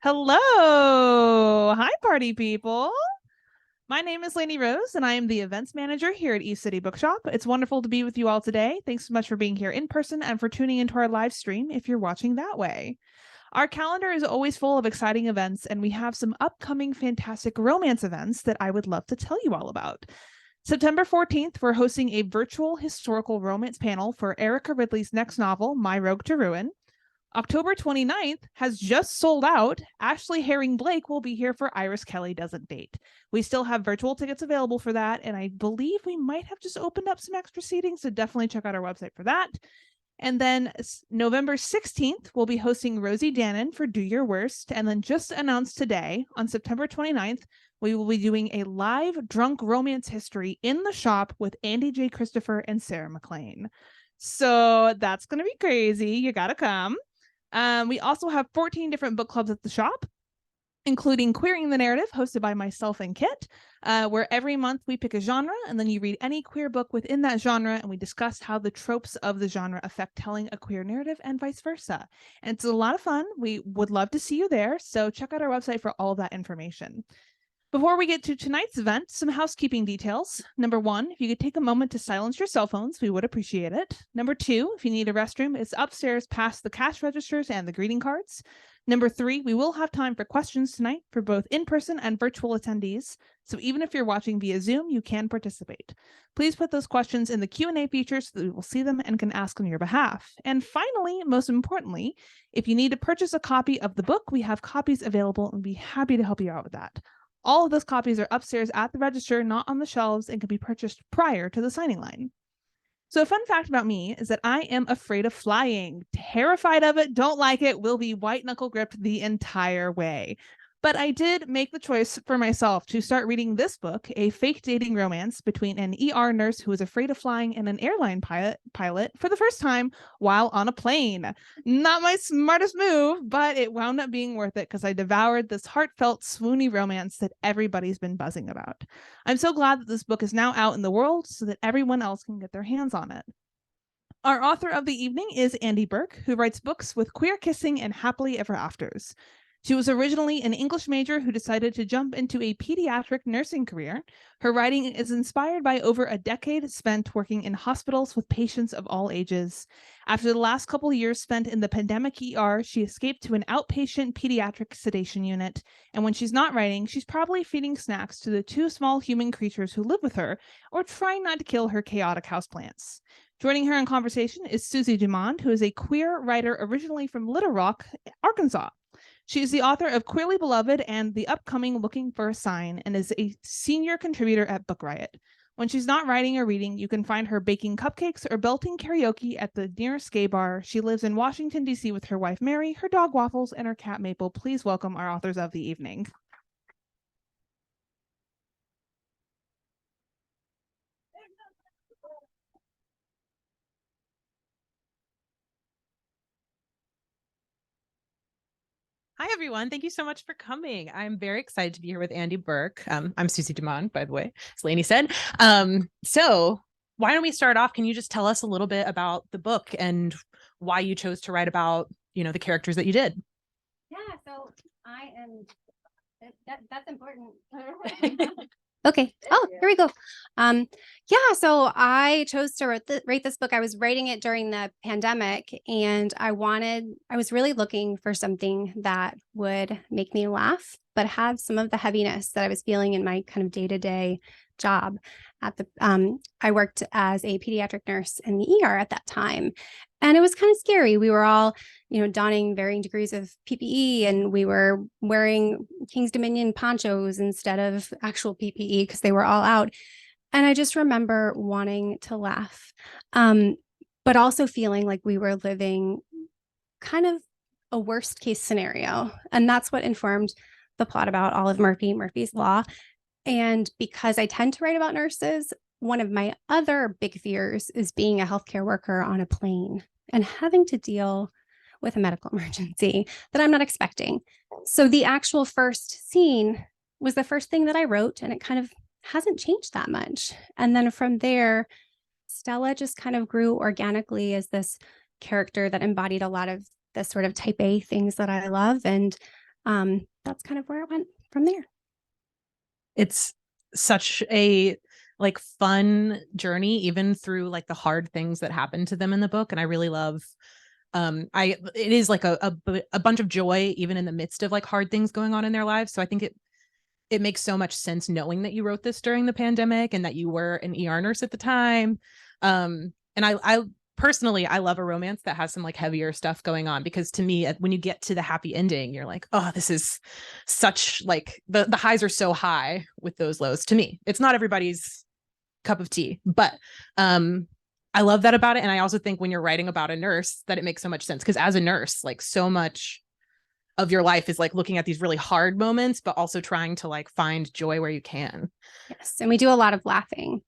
Hello. Hi, party people. My name is Lainey Rose, and I am the events manager here at City Bookshop. It's wonderful to be with you all today. Thanks so much for being here in person and for tuning into our live stream if you're watching that way. Our calendar is always full of exciting events, and we have some upcoming fantastic romance events that I would love to tell you all about. September 14th, we're hosting a virtual historical romance panel for Erica Ridley's next novel, My Rogue to Ruin. October 29th has just sold out. Ashley Herring Blake will be here for Iris Kelly Doesn't Date. We still have virtual tickets available for that, and I believe we might have just opened up some extra seating, so definitely check out our website for that. And then November 16th, we'll be hosting Rosie Dannon for Do Your Worst. And then just announced today, on September 29th, we will be doing a live drunk romance history in the shop with Andy J. Christopher and Sarah McLean. So that's going to be crazy. You got to come. We also have 14 different book clubs at the shop, including Queering the Narrative, hosted by myself and Kit, where every month we pick a genre, and then you read any queer book within that genre, and we discuss how the tropes of the genre affect telling a queer narrative and vice versa. And it's a lot of fun. We would love to see you there, so check out our website for all of that information. Before we get to tonight's event, some housekeeping details. Number 1, if you could take a moment to silence your cell phones, we would appreciate it. Number 2, if you need a restroom, it's upstairs past the cash registers and the greeting cards. Number 3, we will have time for questions tonight for both in-person and virtual attendees. So even if you're watching via Zoom, you can participate. Please put those questions in the Q&A feature so that we will see them and can ask on your behalf. And finally, most importantly, if you need to purchase a copy of the book, we have copies available and we'd be happy to help you out with that. All of those copies are upstairs at the register, not on the shelves, and can be purchased prior to the signing line. So a fun fact about me is that I am afraid of flying, terrified of it, don't like it, will be white knuckle gripped the entire way. But I did make the choice for myself to start reading this book, a fake dating romance between an ER nurse who is afraid of flying and an airline pilot for the first time while on a plane. Not my smartest move, but it wound up being worth it because I devoured this heartfelt, swoony romance that everybody's been buzzing about. I'm so glad that this book is now out in the world so that everyone else can get their hands on it. Our author of the evening is Andie Burke, who writes books with queer kissing and happily ever afters. She was originally an English major who decided to jump into a pediatric nursing career. Her writing is inspired by over a decade spent working in hospitals with patients of all ages. After the last couple of years spent in the pandemic ER, she escaped to an outpatient pediatric sedation unit. And when she's not writing, she's probably feeding snacks to the 2 small human creatures who live with her, or trying not to kill her chaotic houseplants. Joining her in conversation is Susie Dumond, who is a queer writer originally from Little Rock, Arkansas. She is the author of Queerly Beloved and the upcoming Looking for a Sign, and is a senior contributor at Book Riot. When she's not writing or reading, you can find her baking cupcakes or belting karaoke at the nearest gay bar. She lives in Washington, D.C. with her wife, Mary, her dog, Waffles, and her cat, Maple. Please welcome our authors of the evening. Hi, everyone. Thank you so much for coming. I'm very excited to be here with Andie Burke. I'm Susie Dumond, by the way, as Lainey said. So why don't we start off? Can you just tell us a little bit about the book and why you chose to write about, the characters that you did? Yeah, so I am, that's important. Okay. Oh, here we go. Yeah, so I chose to write this book. I was writing it during the pandemic, and I was really looking for something that would make me laugh, but have some of the heaviness that I was feeling in my kind of day-to-day job at I worked as a pediatric nurse in the ER at that time. And it was kind of scary. We were all, donning varying degrees of PPE, and we were wearing King's Dominion ponchos instead of actual PPE because they were all out. And I just remember wanting to laugh, but also feeling like we were living kind of a worst case scenario. And that's what informed the plot about Olive Murphy's Law. And because I tend to write about nurses, one of my other big fears is being a healthcare worker on a plane and having to deal with a medical emergency that I'm not expecting. So the actual first scene was the first thing that I wrote, and it kind of hasn't changed that much. And then from there, Stella just kind of grew organically as this character that embodied a lot of the sort of type A things that I love. And That's kind of where it went from there. It's such a like fun journey, even through like the hard things that happen to them in the book. And I really love it is like a bunch of joy even in the midst of like hard things going on in their lives. So I think it makes so much sense knowing that you wrote this during the pandemic and that you were an ER nurse at the time. And I personally, I love a romance that has some like heavier stuff going on, because to me, when you get to the happy ending, you're like, oh, this is such like the highs are so high with those lows. To me, it's not everybody's cup of tea, but I love that about it. And I also think when you're writing about a nurse that it makes so much sense, because as a nurse, like so much of your life is like looking at these really hard moments, but also trying to like find joy where you can. Yes. And we do a lot of laughing.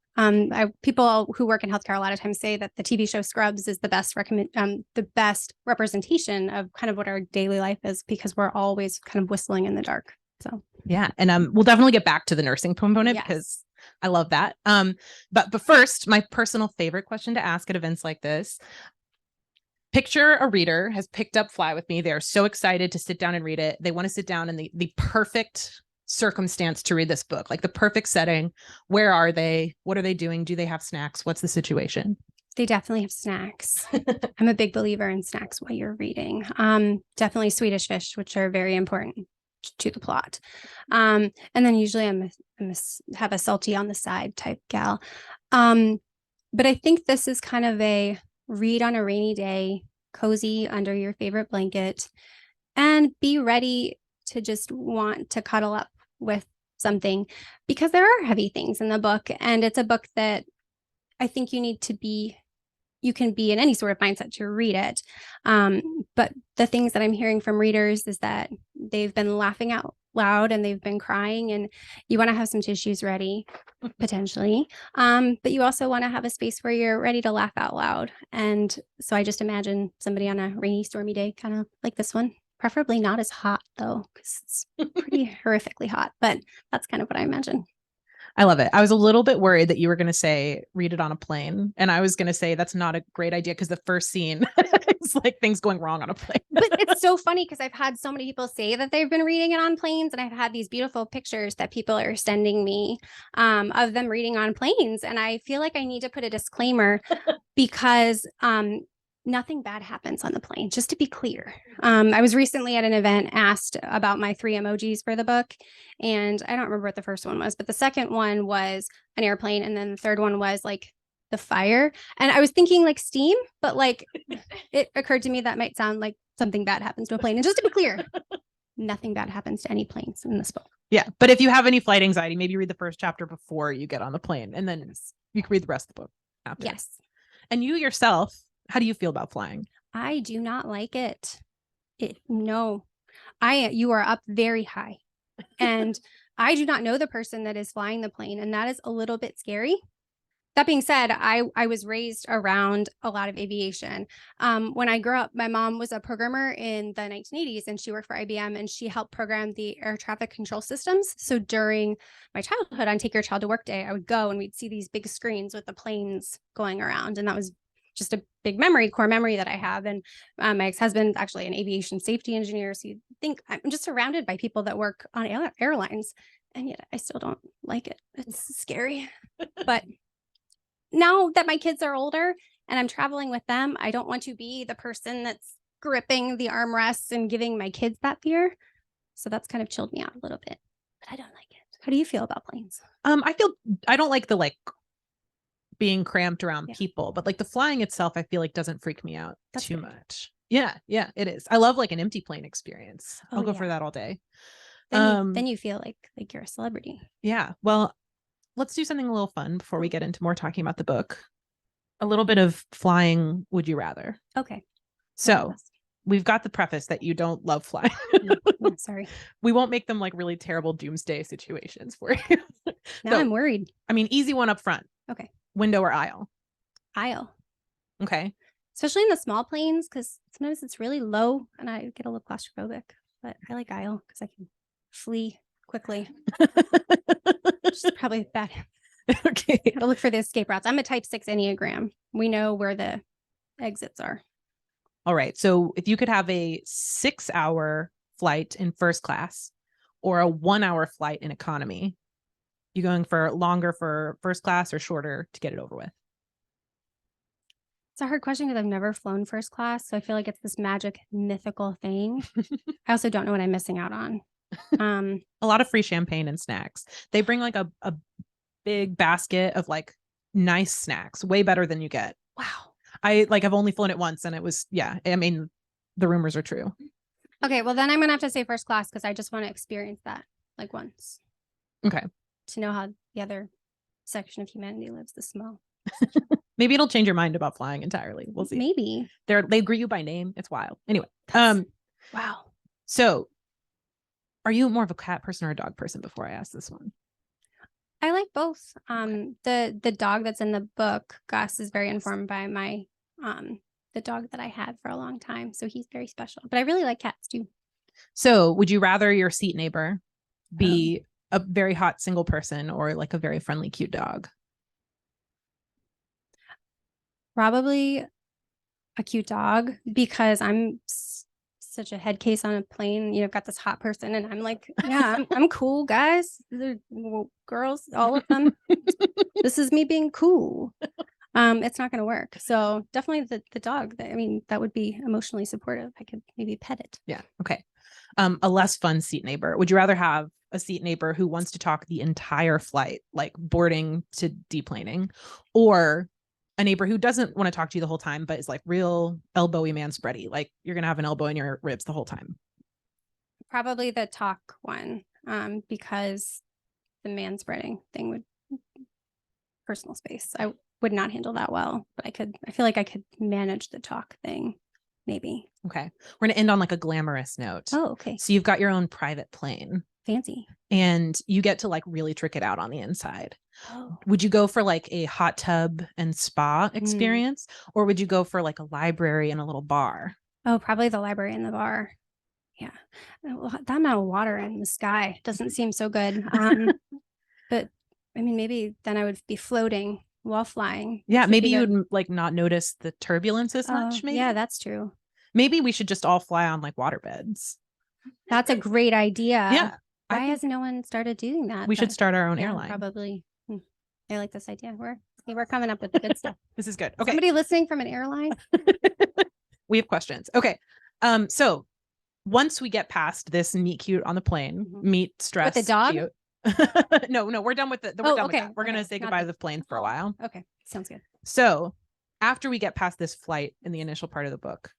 People who work in healthcare a lot of times say that the TV show Scrubs is the best representation of kind of what our daily life is, because we're always kind of whistling in the dark. So yeah. And we'll definitely get back to the nursing component, yes, because I love that. But first, my personal favorite question to ask at events like this. Picture a reader has picked up Fly with me. They're so excited to sit down and read it. They want to sit down in the perfect circumstance to read this book, like the perfect setting. Where are they? What are they doing? Do they have snacks? What's the situation? They definitely have snacks. I'm a big believer in snacks while you're reading. Definitely Swedish fish, which are very important to the plot. And then usually I'm have a salty on the side type gal. But I think this is kind of a read on a rainy day, cozy under your favorite blanket, and be ready to just want to cuddle up with something, because there are heavy things in the book. And it's a book that I think you can be in any sort of mindset to read it. But the things that I'm hearing from readers is that they've been laughing out loud and they've been crying, and you want to have some tissues ready potentially. But you also want to have a space where you're ready to laugh out loud. And so I just imagine somebody on a rainy, stormy day, kind of like this one, preferably not as hot though, because it's pretty horrifically hot, but that's kind of what I imagine. I love it. I was a little bit worried that you were going to say read it on a plane. And I was going to say that's not a great idea, because the first scene is like things going wrong on a plane. But it's so funny because I've had so many people say that they've been reading it on planes, and I've had these beautiful pictures that people are sending me of them reading on planes. And I feel like I need to put a disclaimer because nothing bad happens on the plane, just to be clear. I was recently at an event asked about my 3 emojis for the book, and I don't remember what the first one was, but the second one was an airplane, and then the third one was like the fire. And I was thinking like steam, but like it occurred to me that might sound like something bad happens to a plane. And just to be clear, nothing bad happens to any planes in this book. Yeah, but if you have any flight anxiety, maybe read the first chapter before you get on the plane, and then you can read the rest of the book after. Yes. And you yourself, how do you feel about flying? I do not like it. You are up very high, and I do not know the person that is flying the plane, and that is a little bit scary. That being said, I was raised around a lot of aviation. When I grew up, my mom was a programmer in the 1980s, and she worked for IBM, and she helped program the air traffic control systems. So during my childhood on Take Your Child to Work Day, I would go and we'd see these big screens with the planes going around. And that was just a big core memory that I have. And my ex-husband's actually an aviation safety engineer. So you think I'm just surrounded by people that work on airlines, and yet I still don't like it. It's scary. But now that my kids are older and I'm traveling with them, I don't want to be the person that's gripping the armrests and giving my kids that fear. So that's kind of chilled me out a little bit, but I don't like it. How do you feel about planes? I don't like the like being cramped around people, but like the flying itself, I feel like doesn't freak me out too much. Yeah, it is. I love like an empty plane experience. I'll go for that all day. Then you feel like you're a celebrity. Yeah. Well, let's do something a little fun before we get into more talking about the book. A little bit of flying would you rather. Okay. So we've got the preface that you don't love flying. No, sorry. We won't make them like really terrible doomsday situations for you. Now I'm worried. I mean, easy one up front. Okay. Window or aisle? Aisle. Okay. Especially in the small planes, because sometimes it's really low and I get a little claustrophobic, but I like aisle because I can flee quickly. Which is probably bad. Okay. Gotta look for the escape routes. I'm a type 6 Enneagram. We know where the exits are. All right. So if you could have a 6-hour flight in first class or a 1 hour flight in economy? You going for longer for first class or shorter to get it over with? It's a hard question because I've never flown first class. So I feel like it's this magic mythical thing. I also don't know what I'm missing out on. A lot of free champagne and snacks. They bring like a big basket of like nice snacks, way better than you get. Wow. I've only flown it once and it was, yeah, I mean, the rumors are true. Okay, well then I'm gonna have to say first class because I just want to experience that like once. Okay. To know how the other section of humanity lives, the small. Maybe it'll change your mind about flying entirely. We'll see. Maybe. They greet you by name. It's wild. Anyway. Wow. So are you more of a cat person or a dog person before I ask this one? I like both. The dog that's in the book, Gus, is very informed by my the dog that I had for a long time. So he's very special. But I really like cats too. So would you rather your seat neighbor be a very hot single person or like a very friendly, cute dog? Probably a cute dog because I'm such a head case on a plane. You know, I've got this hot person and I'm like, yeah, I'm cool, guys. Girls, all of them. This is me being cool. It's not going to work. So definitely the dog. I mean, that would be emotionally supportive. I could maybe pet it. Yeah. Okay. A less fun seat neighbor. Would you rather have a seat neighbor who wants to talk the entire flight, like boarding to deplaning, or a neighbor who doesn't want to talk to you the whole time, but is like real elbowy man spready? Like you're going to have an elbow in your ribs the whole time. Probably the talk one, because the man spreading thing would personal space. I would not handle that well, but I feel like I could manage the talk thing. Maybe. Okay. We're going to end on like a glamorous note. Oh, okay. So you've got your own private plane. Fancy. And you get to like really trick it out on the inside. Oh. Would you go for like a hot tub and spa experience, or would you go for like a library and a little bar? Oh, probably the library and the bar. Yeah. That amount of water in the sky doesn't seem so good. But I mean, maybe then I would be floating while flying. Yeah. Maybe you would like not notice the turbulence as much. Maybe. Yeah, that's true. Maybe we should just all fly on like water beds. That's a great idea. Yeah. Why has no one started doing that? We should start our own airline. Probably. I like this idea. We're coming up with the good stuff. This is good. Okay. Somebody listening from an airline? We have questions. Okay. So once we get past this meet cute on the plane, meet stress with the dog? Cute. No, we're done with it. We're done with that. We're going to say goodbye to the plane for a while. Okay. Sounds good. So after we get past this flight in the initial part of the book,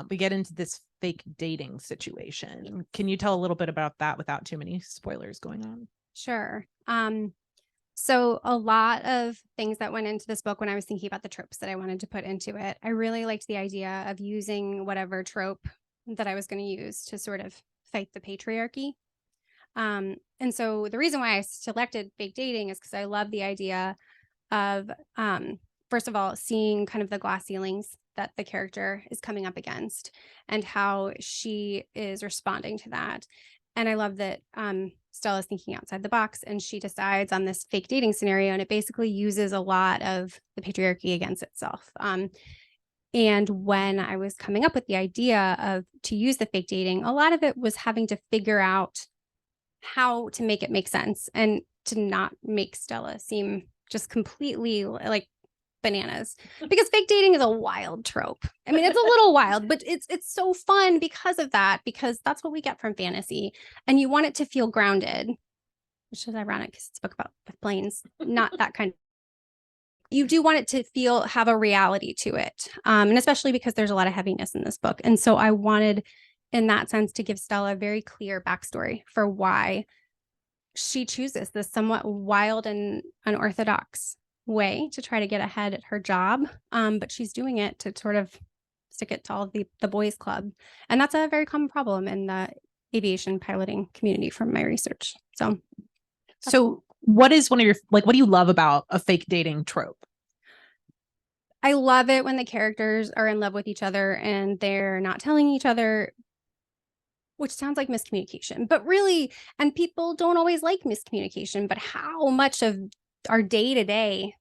we get into this fake dating situation. Can you tell a little bit about that without too many spoilers going on? Sure. So a lot of things that went into this book when I was thinking about the tropes that I wanted to put into it, I really liked the idea of using whatever trope that I was going to use to sort of fight the patriarchy. And so the reason why I selected fake dating is because I love the idea of, first of all, seeing kind of the glass ceilings that the character is coming up against and how she is responding to that. And I love that Stella's thinking outside the box and she decides on this fake dating scenario, and it basically uses a lot of the patriarchy against itself. And when I was coming up with the idea of to use the fake dating, a lot of it was having to figure out how to make it make sense and to not make Stella seem just completely like bananas, because fake dating is a wild trope. I mean, it's a little wild, but it's so fun because of that, because that's what we get from fantasy, and you want it to feel grounded, which is ironic because it's a book about planes, not that kind of. You do want it to have a reality to it, and especially because there's a lot of heaviness in this book, and so I wanted, in that sense, to give Stella a very clear backstory for why she chooses this somewhat wild and unorthodox way to try to get ahead at her job, but she's doing it to sort of stick it to all the boys club, and that's a very common problem in the aviation piloting community from my research. So what is one of your, like, what do you love about a fake dating trope? I love it when the characters are in love with each other and they're not telling each other, which sounds like miscommunication, but really, and people don't always like miscommunication, but how much of our day-to-day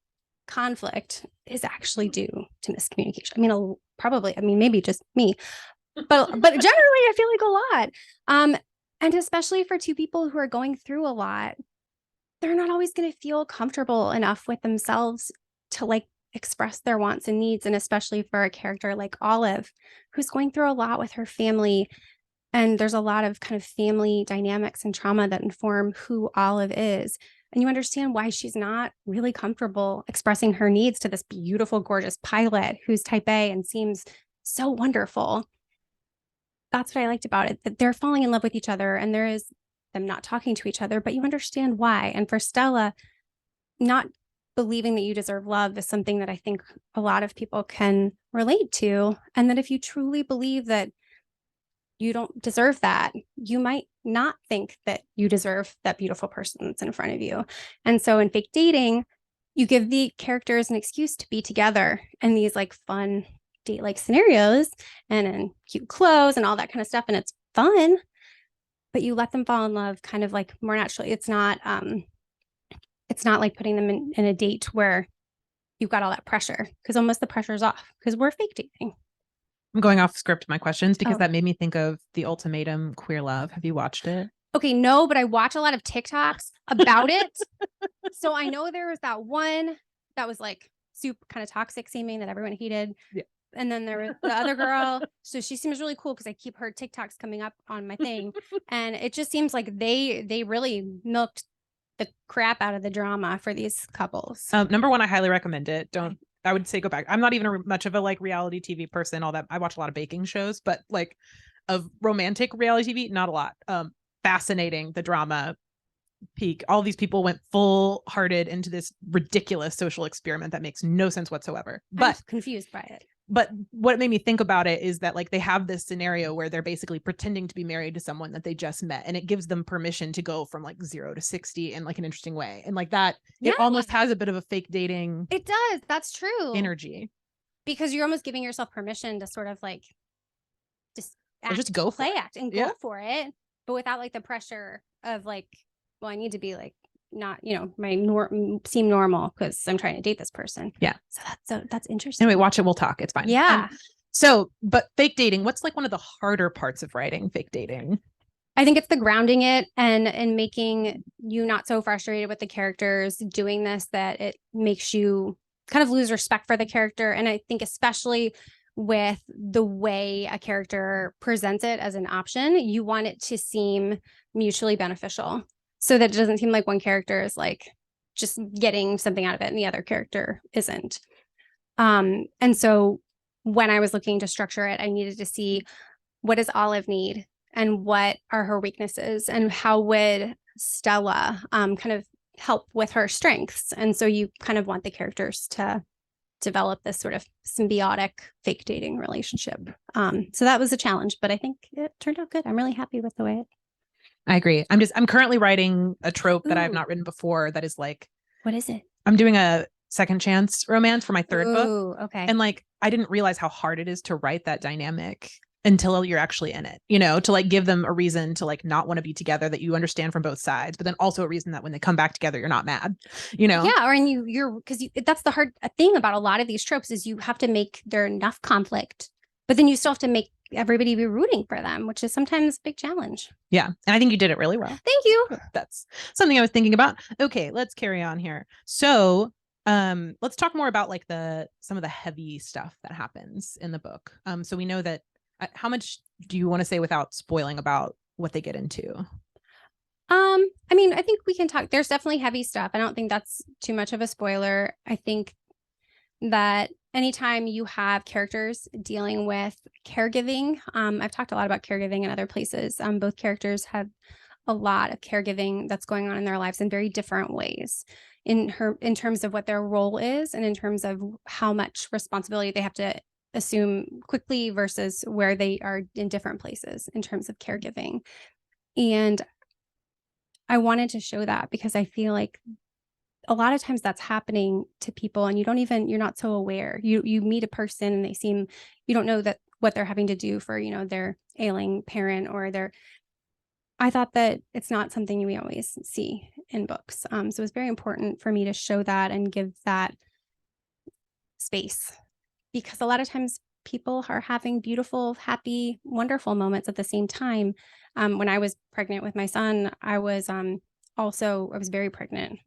conflict is actually due to miscommunication. I mean, maybe just me, but generally I feel like a lot. And especially for two people who are going through a lot, they're not always going to feel comfortable enough with themselves to like express their wants and needs. And especially for a character like Olive, who's going through a lot with her family. And there's a lot of kind of family dynamics and trauma that inform who Olive is. And you understand why she's not really comfortable expressing her needs to this beautiful, gorgeous pilot who's type A and seems so wonderful. That's what I liked about it, that they're falling in love with each other and there is them not talking to each other, but you understand why. And for Stella, not believing that you deserve love is something that I think a lot of people can relate to. And that if you truly believe that you don't deserve that, you might not think that you deserve that beautiful person that's in front of you. And so in fake dating, you give the characters an excuse to be together in these like fun date-like scenarios and in cute clothes and all that kind of stuff. And it's fun, but you let them fall in love kind of like more naturally. It's not like putting them in a date where you've got all that pressure, because almost the pressure's off because we're fake dating. I'm going off script my questions because that made me think of The Ultimatum Queer Love. Have you watched it? Okay, no, but I watch a lot of TikToks about it. So I know there was that one that was like super kind of toxic seeming that everyone hated. Yeah. And then there was the other girl. So she seems really cool because I keep her TikToks coming up on my thing. And it just seems like they really milked the crap out of the drama for these couples. Number one, I highly recommend it. I would say go back. I'm not even much of a like reality TV person, all that. I watch a lot of baking shows, but like of romantic reality TV, not a lot. Fascinating, the drama peak. All these people went full hearted into this ridiculous social experiment that makes no sense whatsoever. But I'm confused by it. But what made me think about it is that like they have this scenario where they're basically pretending to be married to someone that they just met, and it gives them permission to go from like 0 to 60 in like an interesting way. And like that, it almost has a bit of a fake dating. It does. That's true. Energy. Because you're almost giving yourself permission to sort of like just go play act and go for it, but without like the pressure of like, well, I need to be like not, seem normal because I'm trying to date this person. Yeah. So that's interesting. Anyway, watch it. We'll talk. It's fine. Yeah. But fake dating, what's like one of the harder parts of writing fake dating? I think it's the grounding it and making you not so frustrated with the characters doing this that it makes you kind of lose respect for the character. And I think especially with the way a character presents it as an option, you want it to seem mutually beneficial so that it doesn't seem like one character is like just getting something out of it and the other character isn't. And so when I was looking to structure it, I needed to see, what does Olive need and what are her weaknesses and how would Stella kind of help with her strengths. And so you kind of want the characters to develop this sort of symbiotic fake dating relationship. So that was a challenge, but I think it turned out good. I'm really happy with the way it. I agree. I'm currently writing a trope that I have not written before that is like, what is it? I'm doing a second chance romance for my third book. Okay. And like, I didn't realize how hard it is to write that dynamic until you're actually in it, to like give them a reason to like not want to be together that you understand from both sides, but then also a reason that when they come back together, you're not mad, Yeah. Or you're because that's the hard thing about a lot of these tropes is you have to make there enough conflict, but then you still have to make everybody be rooting for them, which is sometimes a big challenge. Yeah. And I think you did it really well. Thank you. That's something I was thinking about. Okay, let's carry on here. So let's talk more about like some of the heavy stuff that happens in the book. So we know that how much do you want to say without spoiling about what they get into? I mean, I think we can talk. There's definitely heavy stuff. I don't think that's too much of a spoiler. I think that anytime you have characters dealing with caregiving, I've talked a lot about caregiving in other places. Both characters have a lot of caregiving that's going on in their lives in very different ways in terms of what their role is and in terms of how much responsibility they have to assume quickly versus where they are in different places in terms of caregiving. And I wanted to show that because I feel like a lot of times that's happening to people and you're not so aware. You meet a person and you don't know that what they're having to do for, their ailing parent or I thought that it's not something we always see in books. So it was very important for me to show that and give that space, because a lot of times people are having beautiful, happy, wonderful moments at the same time. When I was pregnant with my son, I was very pregnant,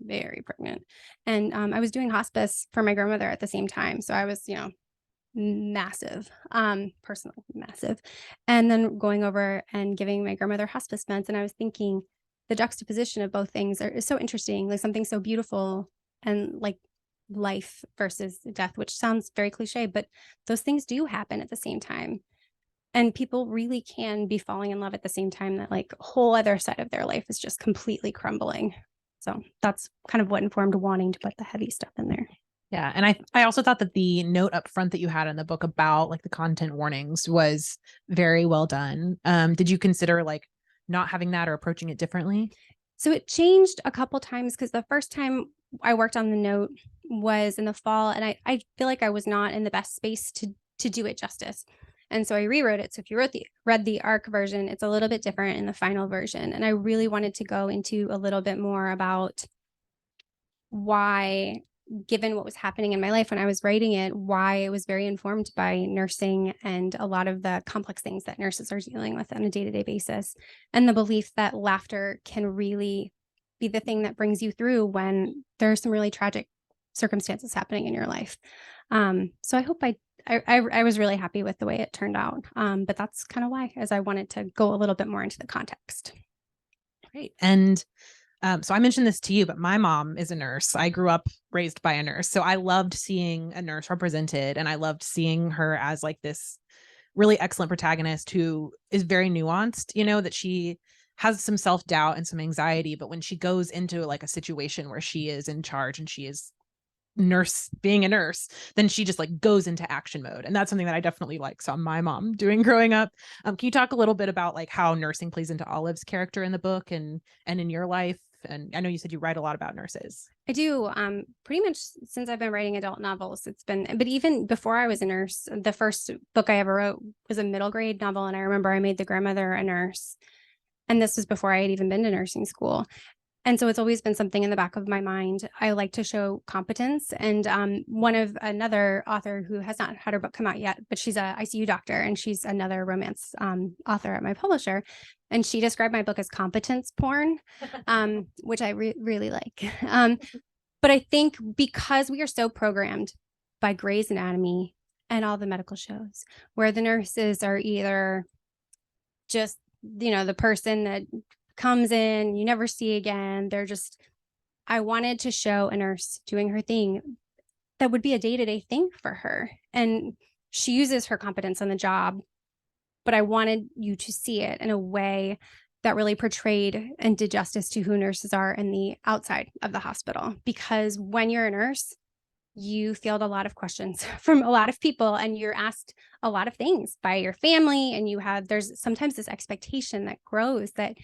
and I was doing hospice for my grandmother at the same time. So I was, massive, personally massive, and then going over and giving my grandmother hospice meds. And I was thinking the juxtaposition of both things is so interesting, like something so beautiful and like life versus death, which sounds very cliche, but those things do happen at the same time. And people really can be falling in love at the same time, that like a whole other side of their life is just completely crumbling. So that's kind of what informed wanting to put the heavy stuff in there. Yeah. And I also thought that the note up front that you had in the book about like the content warnings was very well done. Did you consider like not having that or approaching it differently? So it changed a couple times, because the first time I worked on the note was in the fall, and I feel like I was not in the best space to do it justice. And so I rewrote it. So if you read the ARC version, it's a little bit different in the final version. And I really wanted to go into a little bit more about why, given what was happening in my life when I was writing it, why it was very informed by nursing and a lot of the complex things that nurses are dealing with on a day-to-day basis. And the belief that laughter can really be the thing that brings you through when there are some really tragic circumstances happening in your life. So I hope I was really happy with the way it turned out. But that's kind of why, as I wanted to go a little bit more into the context. Great. And so I mentioned this to you, but my mom is a nurse. I grew up raised by a nurse. So I loved seeing a nurse represented, and I loved seeing her as like this really excellent protagonist who is very nuanced, that she has some self-doubt and some anxiety, but when she goes into like a situation where she is in charge and she is being a nurse, then she just like goes into action mode. And that's something that I definitely like saw my mom doing growing up. Can you talk a little bit about like how nursing plays into Olive's character in the book and in your life? And I know you said you write a lot about nurses. I do. Pretty much since I've been writing adult novels, but even before I was a nurse, the first book I ever wrote was a middle grade novel. And I remember I made the grandmother a nurse. And this was before I had even been to nursing school. And so it's always been something in the back of my mind. I like to show competence. And another author who has not had her book come out yet, but she's a ICU doctor, and she's another romance author at my publisher. And she described my book as competence porn, which I really like. But I think because we are so programmed by Grey's Anatomy and all the medical shows, where the nurses are either just, the person that comes in, you never see again. I wanted to show a nurse doing her thing that would be a day-to-day thing for her. And she uses her competence on the job, but I wanted you to see it in a way that really portrayed and did justice to who nurses are in the outside of the hospital. Because when you're a nurse, you field a lot of questions from a lot of people, and you're asked a lot of things by your family. And there's sometimes this expectation that grows that,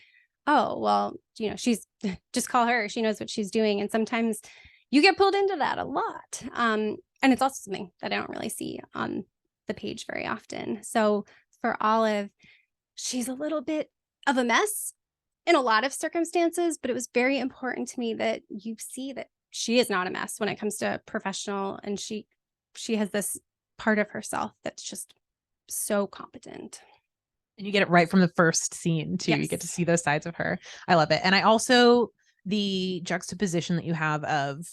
oh, well, she's just call her. She knows what she's doing. And sometimes you get pulled into that a lot. And it's also something that I don't really see on the page very often. So for Olive, she's a little bit of a mess in a lot of circumstances, but it was very important to me that you see that she is not a mess when it comes to professional. And she has this part of herself that's just so competent. And you get it right from the first scene too. Yes. You get to see those sides of her. I love it. And I also, the juxtaposition that you have of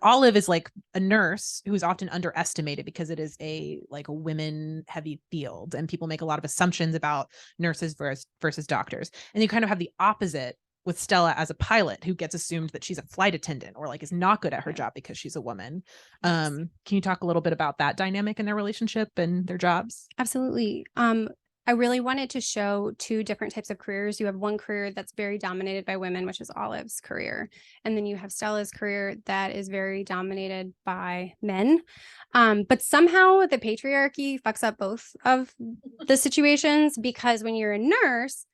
Olive is like a nurse who's often underestimated because it is a women heavy field, and people make a lot of assumptions about nurses versus doctors. And you kind of have the opposite with Stella as a pilot, who gets assumed that she's a flight attendant or like is not good at her job because she's a woman. Yes. Can you talk a little bit about that dynamic in their relationship and their jobs? Absolutely. I really wanted to show two different types of careers. You have one career that's very dominated by women, which is Olive's career. And then you have Stella's career that is very dominated by men. But somehow the patriarchy fucks up both of the situations, because when you're a nurse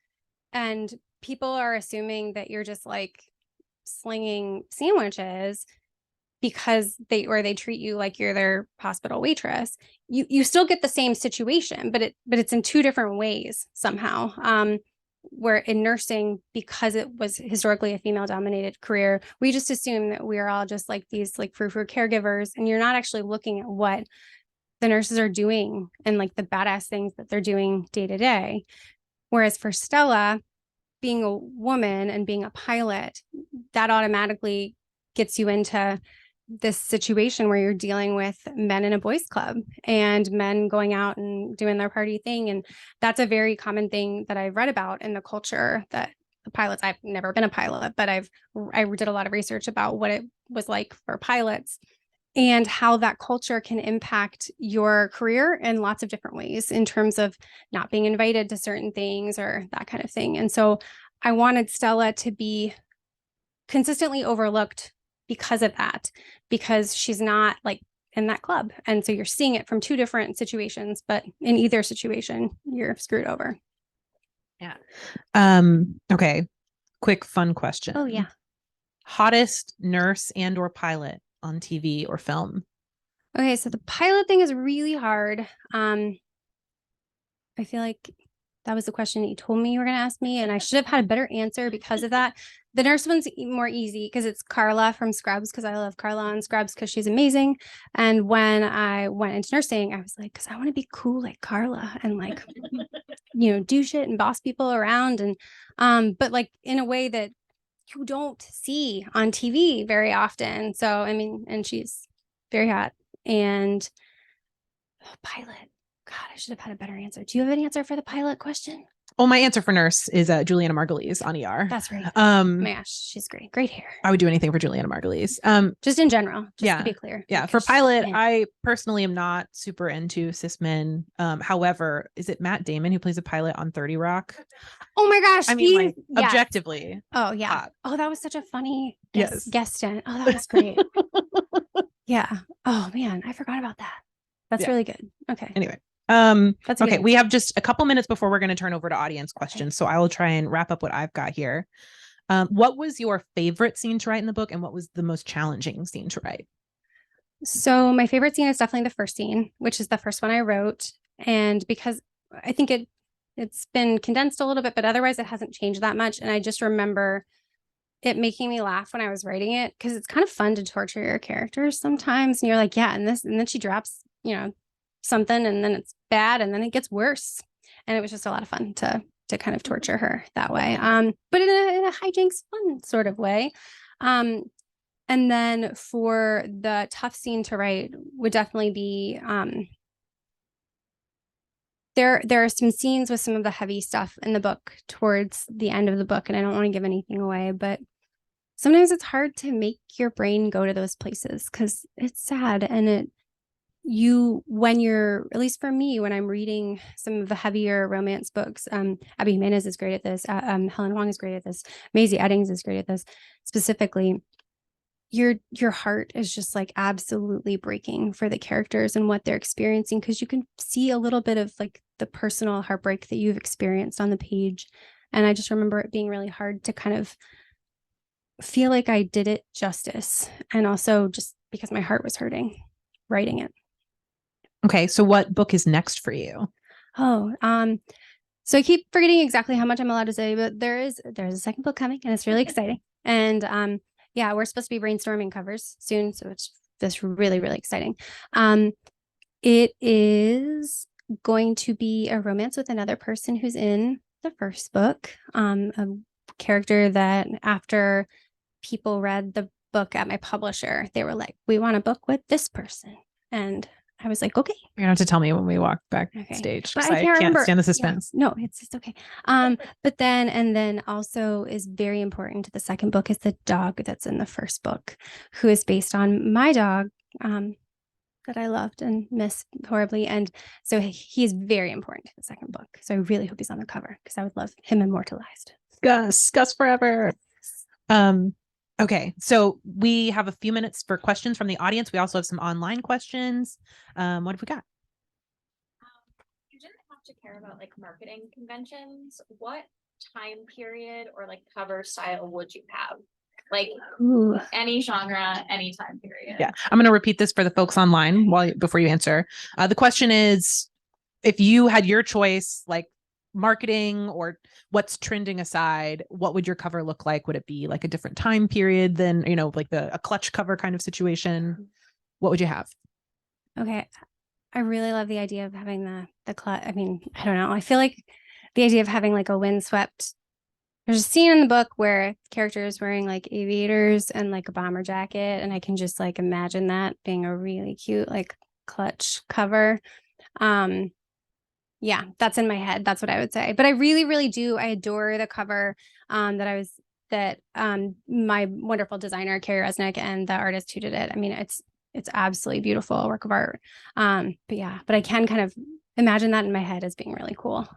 and people are assuming that you're just like slinging sandwiches because they treat you like you're their hospital waitress, you still get the same situation, but it's in two different ways somehow. Where in nursing, because it was historically a female dominated career, we just assume that we're all just like these like frou-frou caregivers, and you're not actually looking at what the nurses are doing and like the badass things that they're doing day to day. Whereas for Stella, being a woman and being a pilot, that automatically gets you into this situation where you're dealing with men in a boys club and men going out and doing their party thing. And that's a very common thing that I've read about in the culture that the pilots, I've never been a pilot, but I did a lot of research about what it was like for pilots and how that culture can impact your career in lots of different ways in terms of not being invited to certain things or that kind of thing. And so I wanted Stella to be consistently overlooked because of that, because she's not like in that club. And so you're seeing it from two different situations, but in either situation, you're screwed over. Yeah. Okay. Quick fun question. Oh yeah. Hottest nurse and or pilot on TV or film? Okay, so the pilot thing is really hard. I feel like that was the question that you told me you were going to ask me, and I should have had a better answer because of that. The nurse one's more easy because it's Carla from Scrubs, because I love Carla on Scrubs because she's amazing. And when I went into nursing, I was like, because I want to be cool like Carla and like, do shit and boss people around. And but like in a way that you don't see on TV very often. So, I mean, and she's very hot. And pilot. God, I should have had a better answer. Do you have an answer for the pilot question? Oh, my answer for nurse is Juliana Margulies on ER. That's right. Oh my gosh, she's great. Great hair. I would do anything for Juliana Margulies. Just in general, yeah, to be clear. Yeah. For pilot, I personally am not super into cis men. However, is it Matt Damon who plays a pilot on 30 Rock? Oh my gosh. I mean, like, objectively. Oh yeah. Hot. Oh, that was such a funny guest in. Oh, that was great. Yeah. Oh man, I forgot about that. That's really good. Okay. Anyway. That's okay. We have just a couple minutes before we're going to turn over to audience questions. So I will try and wrap up what I've got here. What was your favorite scene to write in the book, and what was the most challenging scene to write? So my favorite scene is definitely the first scene, which is the first one I wrote. And because I think it's been condensed a little bit, but otherwise it hasn't changed that much. And I just remember it making me laugh when I was writing it, because it's kind of fun to torture your characters sometimes. And you're like, yeah, and then she drops, something, and then it's bad, and then it gets worse. And it was just a lot of fun to kind of torture her that way. But in a hijinks fun sort of way. And then for the tough scene to write would definitely be, there are some scenes with some of the heavy stuff in the book towards the end of the book, and I don't want to give anything away, but sometimes it's hard to make your brain go to those places because it's sad. And when you're, at least for me, when I'm reading some of the heavier romance books, Abby Jimenez is great at this. Helen Huang is great at this. Maisie Eddings is great at this specifically. Your heart is just like absolutely breaking for the characters and what they're experiencing, because you can see a little bit of like the personal heartbreak that you've experienced on the page. And I just remember it being really hard to kind of feel like I did it justice, and also just because my heart was hurting writing it. Okay, so what book is next for you? Oh, so I keep forgetting exactly how much I'm allowed to say, but there's a second book coming, and it's really exciting. And yeah, we're supposed to be brainstorming covers soon, so it's just really, really exciting. It is going to be a romance with another person who's in the first book, a character that after people read the book at my publisher, they were like, we want a book with this person. And I was like, okay. You're gonna have to tell me when we walk back stage, because I can't can't stand the suspense. Yeah, no, it's okay. But then also is very important to the second book is the dog that's in the first book, who is based on my dog that I loved and miss horribly. And so he is very important to the second book. So I really hope he's on the cover, because I would love him immortalized. Gus forever. Okay, so we have a few minutes for questions from the audience. We also have some online questions. What have we got? You didn't have to care about like marketing conventions. What time period or like cover style would you have? Like any genre, any time period. Yeah, I'm going to repeat this for the folks online before you answer. The question is, if you had your choice, like marketing or what's trending aside, what would your cover look like? Would it be like a different time period than, like a clutch cover kind of situation? What would you have? Okay. I really love the idea of having the clutch. I mean, I don't know. I feel like the idea of having like a windswept. There's a scene in the book where the character is wearing like aviators and like a bomber jacket, and I can just like imagine that being a really cute like clutch cover. Yeah, that's in my head. That's what I would say. But I really, really do. I adore the cover that my wonderful designer Carrie Resnick and the artist who did it. I mean, it's absolutely beautiful work of art. But yeah, but I can kind of imagine that in my head as being really cool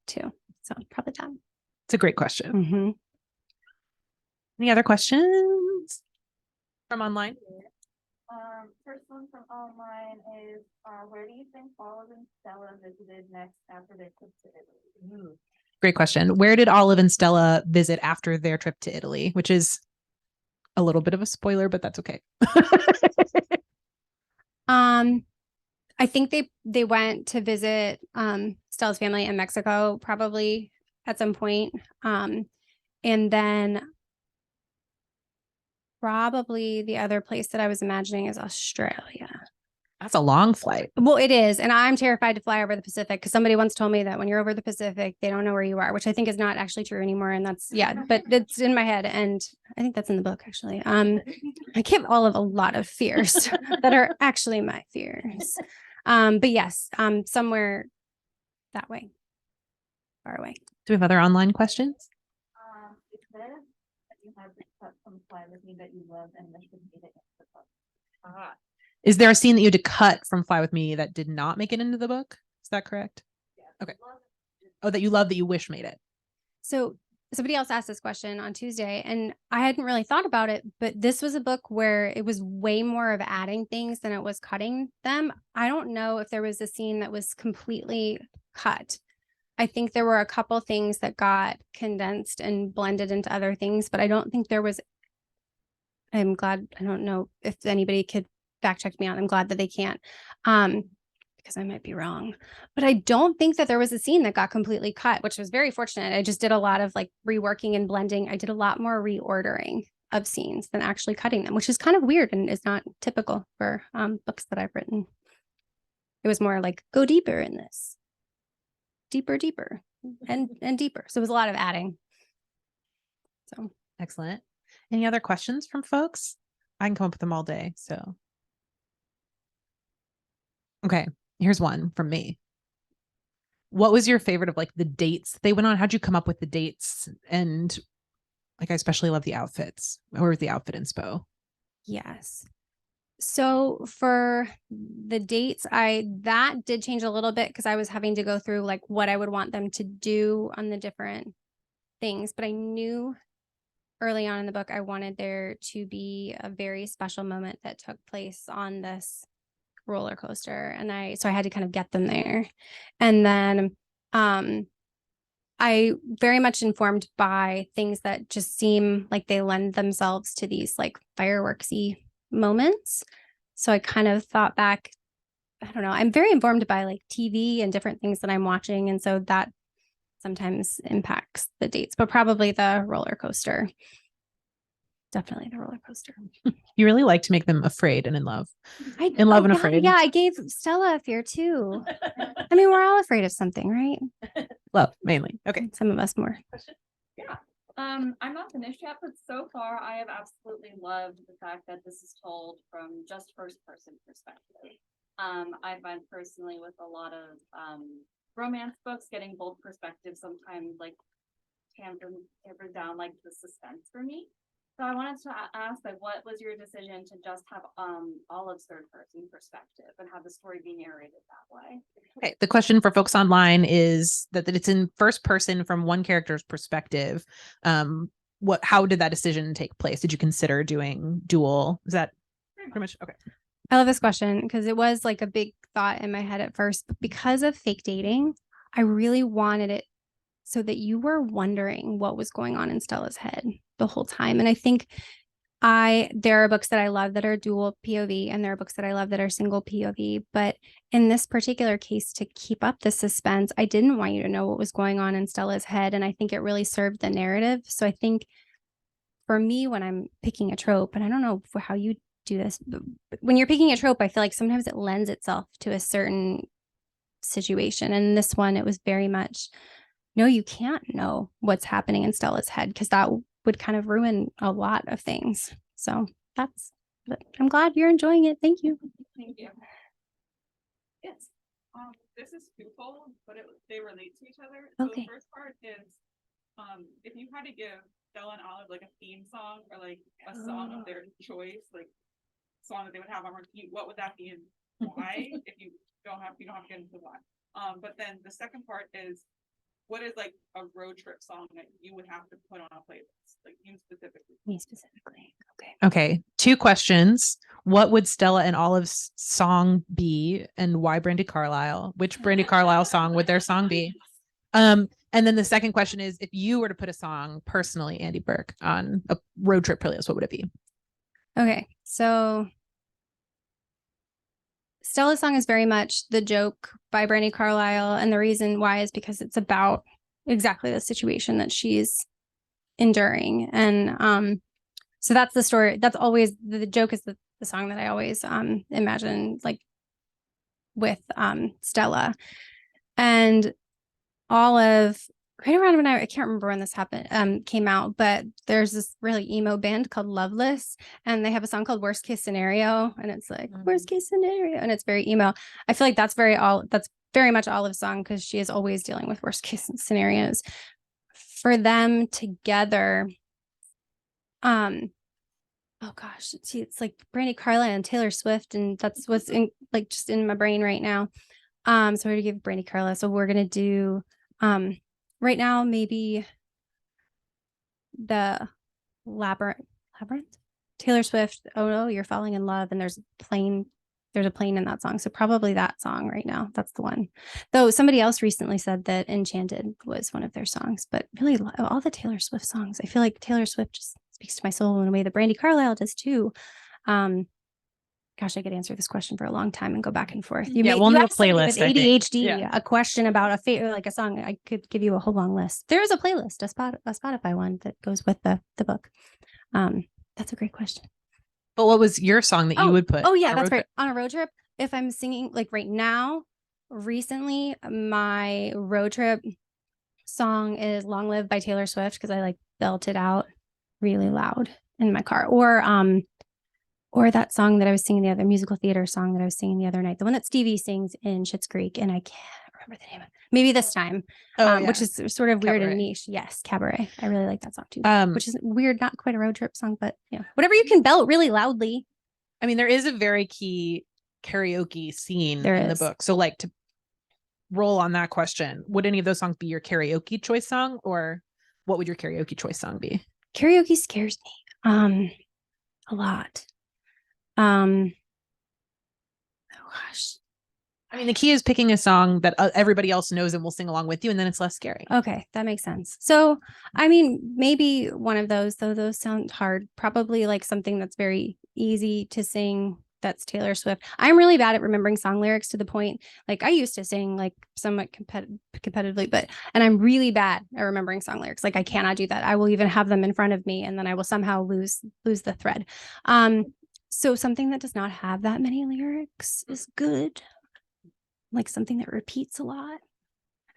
too. So probably that. It's a great question. Mm-hmm. Any other questions from online? First one from online is, where do you think Olive and Stella visited next after their trip to Italy? Great question. Where did Olive and Stella visit after their trip to Italy? Which is a little bit of a spoiler, but that's okay. I think they went to visit Stella's family in Mexico, probably at some point. And then probably the other place that I was imagining is Australia. That's a long flight. Well, it is. And I'm terrified to fly over the Pacific because somebody once told me that when you're over the Pacific, they don't know where you are, which I think is not actually true anymore. And that's, yeah, but it's in my head. And I think that's in the book, actually. I give Olive a lot of fears that are actually my fears. But yes, somewhere that way, far away. Do we have other online questions? It says that you have the cut from Fly With Me that you love and that you made it into the book. Is there a scene that you had to cut from Fly With Me that did not make it into the book? Is that correct? Yeah. Okay. Oh, that you love that you wish made it. So somebody else asked this question on Tuesday, and I hadn't really thought about it, but this was a book where it was way more of adding things than it was cutting them. I don't know if there was a scene that was completely cut. I think there were a couple things that got condensed and blended into other things, but I don't think there was. I'm glad. I don't know if anybody could fact check me out. I'm glad that they can't, because I might be wrong. But I don't think that there was a scene that got completely cut, which was very fortunate. I just did a lot of like reworking and blending. I did a lot more reordering of scenes than actually cutting them, which is kind of weird and is not typical for books that I've written. It was more like, go deeper in this. Deeper, and deeper. So it was a lot of adding. So excellent. Any other questions from folks? I can come up with them all day. So, okay, here's one from me. What was your favorite of like the dates they went on? How'd you come up with the dates? And like, I especially love the outfits. Or was the outfit inspo? yes. So for the dates, that did change a little bit because I was having to go through like what I would want them to do on the different things. But I knew early on in the book, I wanted there to be a very special moment that took place on this roller coaster. And so I had to kind of get them there. And then I very much informed by things that just seem like they lend themselves to these like fireworksy moments. So I kind of thought back, I don't know, I'm very informed by like TV and different things that I'm watching. And so that sometimes impacts the dates, but probably the roller coaster. Definitely the roller coaster. You really like to make them afraid and in love. In love and afraid. Yeah, I gave Stella a fear too. I mean, we're all afraid of something, right? Love, mainly. Okay. Some of us more. Yeah. I'm not finished yet, but so far I have absolutely loved the fact that this is told from just first person perspective. I find personally with a lot of romance books, getting both perspectives sometimes like tamper down like the suspense for me. So I wanted to ask, like, what was your decision to just have Olive's third person perspective and have the story be narrated that way? Okay. The question for folks online is that it's in first person from one character's perspective. How did that decision take place? Did you consider doing dual? Is that pretty much okay? I love this question because it was like a big thought in my head at first, but because of fake dating, I really wanted it so that you were wondering what was going on in Stella's head the whole time. And I think there are books that I love that are dual POV, and there are books that I love that are single POV. But in this particular case, to keep up the suspense, I didn't want you to know what was going on in Stella's head. And I think it really served the narrative. So I think for me, when I'm picking a trope, and I don't know how you do this. But when you're picking a trope, I feel like sometimes it lends itself to a certain situation. And this one, it was very much, no, you can't know what's happening in Stella's head because that would kind of ruin a lot of things. So but I'm glad you're enjoying it. Thank you. Thank you. Yes. This is twofold, but they relate to each other. So Okay. the first part is, if you had to give Stella and Olive like a theme song or like a song of their choice, like song that they would have on repeat, what would that be and why? If you don't have to get into why. But then the second part is, what is like a road trip song that you would have to put on a playlist, like you specifically? Me specifically. Okay. Okay. 2 questions. What would Stella and Olive's song be, and why Brandi Carlile? Which Brandi Carlile song would their song be? And then the second question is, if you were to put a song personally, Andie Burke, on a road trip playlist, what would it be? Okay. So Stella's song is very much The Joke by Brandi Carlile. And the reason why is because it's about exactly the situation that she's enduring. And so that's the story. That's always the joke is the song that I always imagine like with Stella. And Olive, right around when I can't remember when this happened, came out, but there's this really emo band called Loveless, and they have a song called Worst Case Scenario, and it's like worst case scenario, and it's very emo. I feel like that's very much Olive's song because she is always dealing with worst case scenarios. For them together, oh gosh, see, it's like Brandi Carlile and Taylor Swift, and that's what's in like just in my brain right now. So we're gonna give Brandi Carlile. So we're gonna do right now maybe the labyrinth. Taylor Swift. Oh no, you're falling in love, and there's a plane in that song. So probably that song right now. That's the one. Though somebody else recently said that Enchanted was one of their songs, but really all the Taylor Swift songs, I feel like Taylor Swift just speaks to my soul in a way that Brandi Carlile does too. Gosh, I could answer this question for a long time and go back and forth. We'll do a asked somebody playlist, with I think. ADHD, a question about a song. I could give you a whole long list. There is a playlist, a Spotify one that goes with the book. That's a great question. But what was your song that you would put? Oh yeah, on a that's road right. trip? On a road trip, if I'm singing like right now, recently my road trip song is Long Live by Taylor Swift because I like belt it out really loud in my car. Or that song that I was singing, the other musical theater song that I was singing the other night, the one that Stevie sings in Schitt's Creek, and I can't remember the name of it. Maybe This Time, which is sort of weird and niche. Yes, Cabaret. I really like that song too, which is weird, not quite a road trip song, but yeah, whatever you can belt really loudly. I mean, there is a very key karaoke scene in the book. So like to roll on that question, would any of those songs be your karaoke choice song, or what would your karaoke choice song be? Karaoke scares me a lot. Oh gosh. I mean, the key is picking a song that everybody else knows and will sing along with you, and then it's less scary. Okay, that makes sense. So, I mean, maybe one of those, though those sound hard. Probably like something that's very easy to sing. That's Taylor Swift. I'm really bad at remembering song lyrics to the point, like I used to sing like somewhat competitively, and I'm really bad at remembering song lyrics. Like I cannot do that. I will even have them in front of me, and then I will somehow lose the thread. So something that does not have that many lyrics is good. Like something that repeats a lot.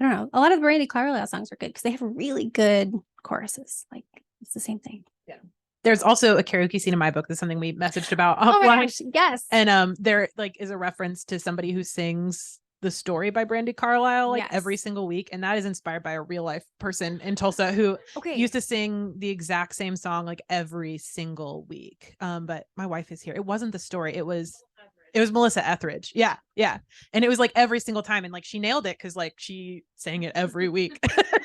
I don't know. A lot of the Brandi Carlile songs are good because they have really good choruses. Like it's the same thing. Yeah. There's also a karaoke scene in my book. That's something we messaged about Oh my offline. gosh, yes. And there like is a reference to somebody who sings The Story by Brandi Carlile like every single week, and that is inspired by a real life person in Tulsa who used to sing the exact same song like every single week. But my wife is here. It wasn't The Story. It was Melissa Etheridge. Yeah. And it was like every single time, and like she nailed it because like she sang it every week.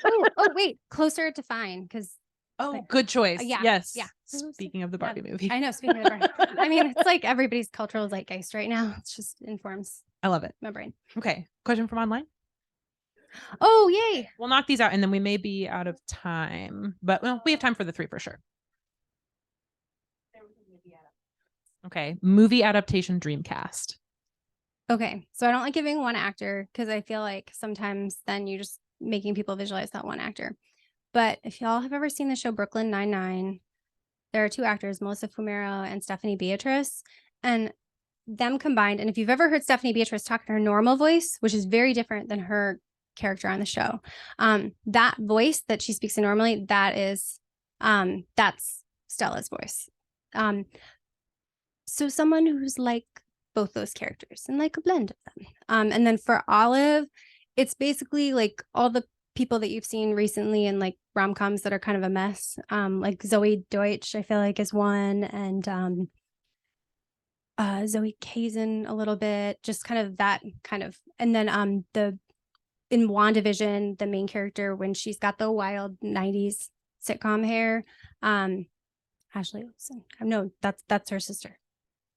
oh wait, Closer to Fine, because good choice. Yeah. Yes. Yeah. Speaking of the Barbie movie. I know. Speaking of the Barbie. I mean, it's like everybody's cultural zeitgeist right now. It just informs. I love it. My brain. Okay. Question from online. Oh, yay. We'll knock these out and then we may be out of time, but well, we have time for the 3 for sure. Okay. Movie adaptation dream cast. Okay. So I don't like giving one actor because I feel like sometimes then you're just making people visualize that one actor. But if y'all have ever seen the show Brooklyn Nine-Nine, there are two actors, Melissa Fumero and Stephanie Beatrice, and them combined. And if you've ever heard Stephanie Beatrice talk in her normal voice, which is very different than her character on the show, that voice that she speaks in normally, that's Stella's voice. So someone who's like both those characters and like a blend of them. And then for Olive, it's basically like all the people that you've seen recently in like rom-coms that are kind of a mess. Like Zoe Deutsch, I feel like, is one, and Zoe Kazan a little bit, just kind of that kind of. And then in WandaVision, the main character, when she's got the wild 90s sitcom hair, Ashley Olsen. No, that's her sister.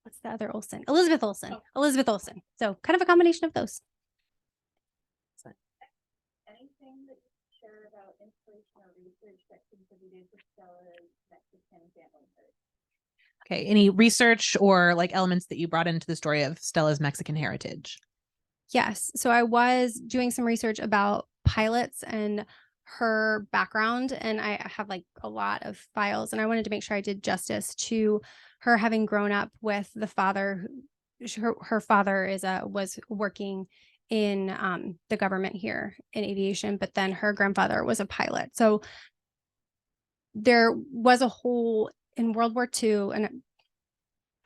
What's the other Olsen? Elizabeth Olsen. Elizabeth Olsen. So kind of a combination of those. Anything that you share about inspiration or research that contributed to Stella's Mexican family? Okay. Any research or like elements that you brought into the story of Stella's Mexican heritage? Yes. So I was doing some research about pilots and her background, and I have like a lot of files, and I wanted to make sure I did justice to her having grown up with the father. Her father was working in the government here in aviation, but then her grandfather was a pilot. So there was a whole in World War II, and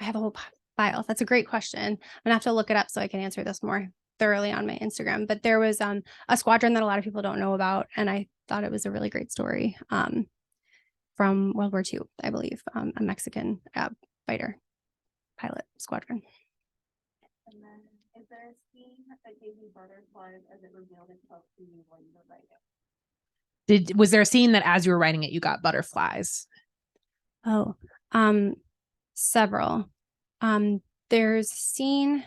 I have a whole file. That's a great question. I'm gonna have to look it up so I can answer this more thoroughly on my Instagram. But there was a squadron that a lot of people don't know about, and I thought it was a really great story from World War II, I believe, a Mexican fighter pilot squadron. And then, is there a scene that gave you butterflies as it revealed itself to you when you were writing? Was there a scene that as you were writing it, you got butterflies? Oh, several. There's a scene,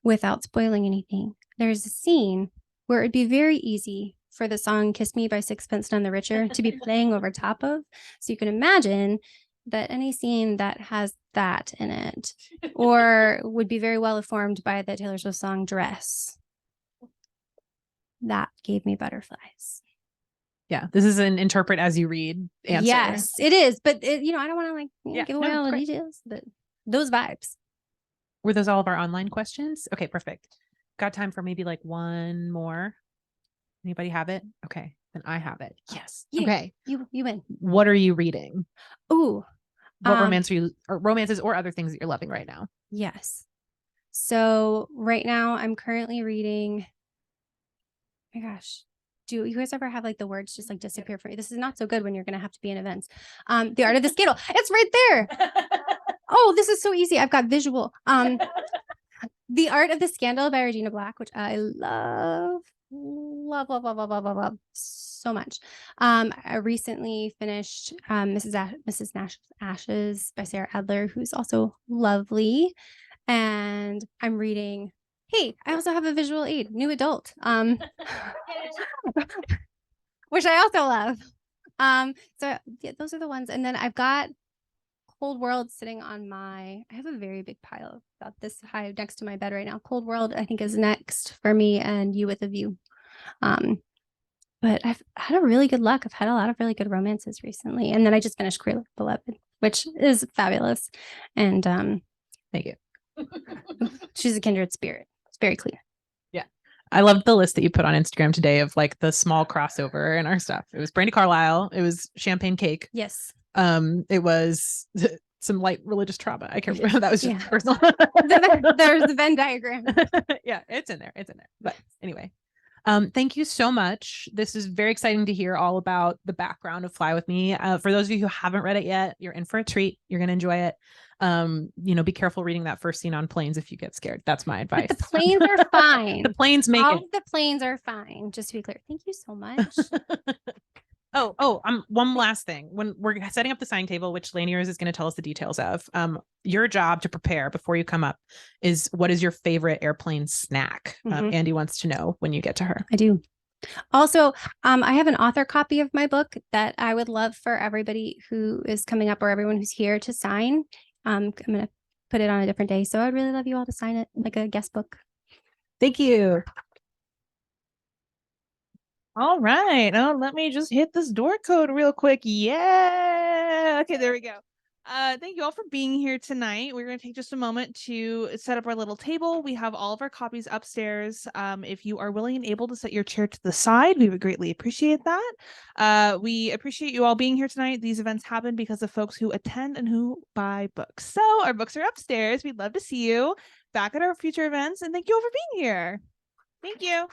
without spoiling anything, there's a scene where it'd be very easy for the song Kiss Me by Sixpence None the Richer to be playing over top of. So you can imagine that any scene that has that in it, or would be very well informed by the Taylor Swift song Dress, that gave me butterflies. Yeah, this is an interpret as you read answer. Yes, it is. But I don't want to like give away all the great. details, but those vibes. Were those all of our online questions? Okay, perfect. Got time for maybe like one more. Anybody have it? Okay, then I have it. Yes. Yeah, okay. You win. What are you reading? Ooh. What romance are you, or romances or other things that you're loving right now? Yes. So right now I'm currently reading, oh my gosh, do you guys ever have like the words just like disappear from you? This is not so good when you're going to have to be in events. The Art of the Scandal. It's right there. Oh, this is so easy. I've got visual. The Art of the Scandal by Regina Black, which I love so much. I recently finished Mrs. Nash's Ashes by Sarah Adler, who's also lovely. And I'm reading, hey, I also have a visual aid, New Adult, which I also love. So yeah, those are the ones. And then I've got Cold World sitting on I have a very big pile about this high next to my bed right now. Cold World, I think, is next for me, and You with a View. But I've had a really good luck. I've had a lot of really good romances recently. And then I just finished Queer Beloved, which is fabulous. And thank you. She's a kindred spirit. It's very clear. Yeah. I loved the list that you put on Instagram today of like the small crossover in our stuff. It was Brandy Carlisle. It was Champagne Cake. Yes. It was some light religious trauma. I can't remember. That was just personal. There's the Venn diagram. Yeah, it's in there. It's in there. But anyway, thank you so much. This is very exciting to hear all about the background of Fly With Me. For those of you who haven't read it yet, you're in for a treat. You're going to enjoy it. Be careful reading that first scene on planes if you get scared. That's my advice. But the planes are fine. The planes make all it. of the planes are fine. Just to be clear. Thank you so much. One last thing. When we're setting up the signing table, which Laniers is going to tell us the details of, your job to prepare before you come up is, what is your favorite airplane snack? Andie wants to know when you get to her. I do. Also, I have an author copy of my book that I would love for everybody who is coming up or everyone who's here to sign. I'm going to put it on a different day. So I'd really love you all to sign it, like a guest book. Thank you. All right. Oh, let me just hit this door code real quick. Yes. Okay, there we go. Thank you all for being here tonight. We're going to take just a moment to set up our little table. We have all of our copies upstairs. If you are willing and able to set your chair to the side, we would greatly appreciate that. We appreciate you all being here tonight. These events happen because of folks who attend and who buy books. So our books are upstairs. We'd love to see you back at our future events. And thank you all for being here. Thank you.